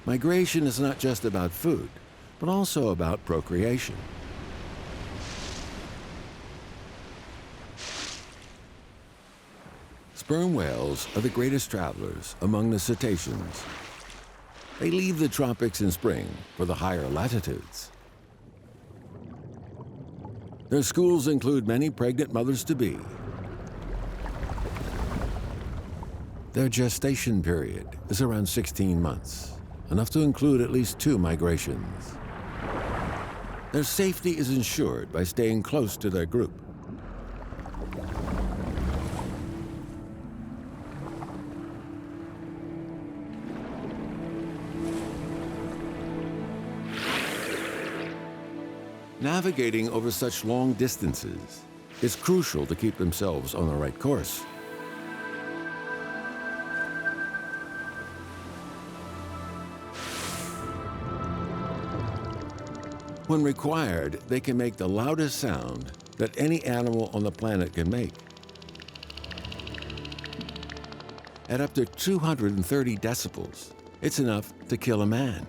Migration is not just about food, but also about procreation. Sperm whales are the greatest travelers among the cetaceans. They leave the tropics in spring for the higher latitudes. Their schools include many pregnant mothers-to-be. Their gestation period is around 16 months, enough to include at least 2 migrations. Their safety is ensured by staying close to their group. Navigating over such long distances is crucial to keep themselves on the right course. When required, they can make the loudest sound that any animal on the planet can make. At up to 230 decibels, it's enough to kill a man.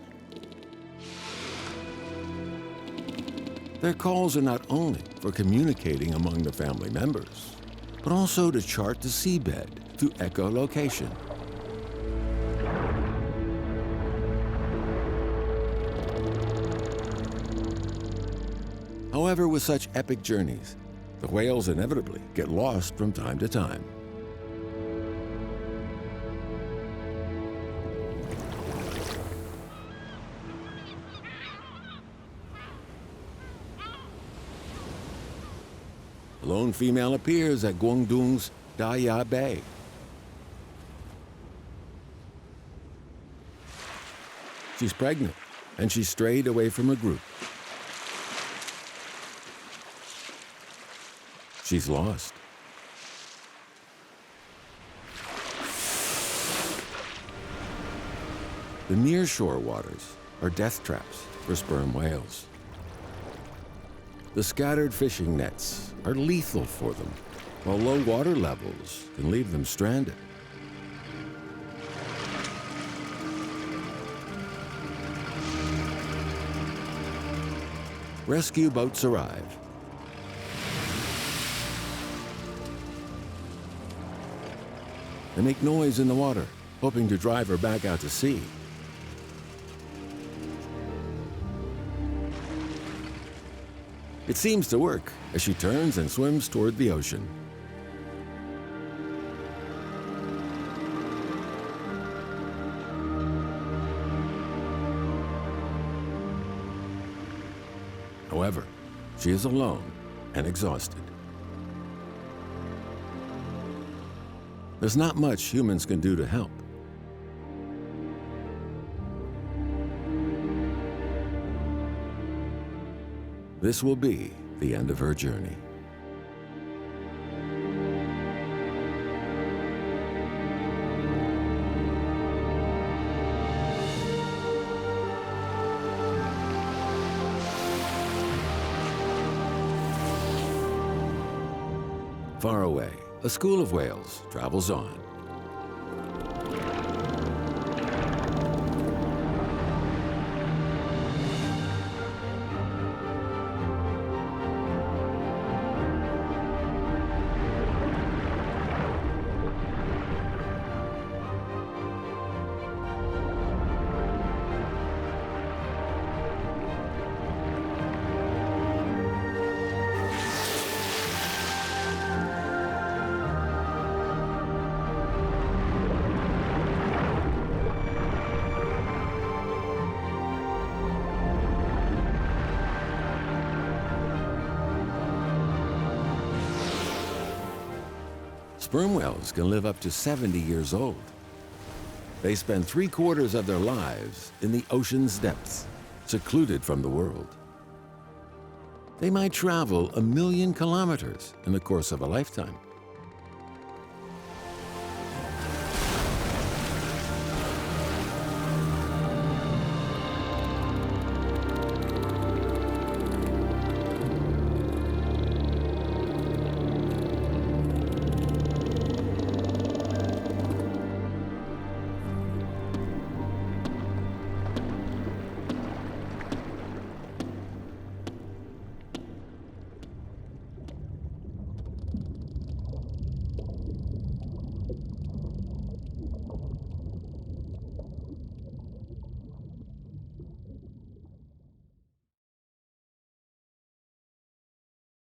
Their calls are not only for communicating among the family members, but also to chart the seabed through echolocation. However, with such epic journeys, the whales inevitably get lost from time to time. A lone female appears at Guangdong's Daya Bay. She's pregnant, and she strayed away from her group. She's lost. The nearshore waters are death traps for sperm whales. The scattered fishing nets are lethal for them, while low water levels can leave them stranded. Rescue boats arrive. They make noise in the water, hoping to drive her back out to sea. It seems to work as she turns and swims toward the ocean. However, she is alone and exhausted. There's not much humans can do to help. This will be the end of her journey. Far away, a school of whales travels on. Sperm whales can live up to 70 years old. They spend 3/4 of their lives in the ocean's depths, secluded from the world. They might travel 1 million kilometers in the course of a lifetime.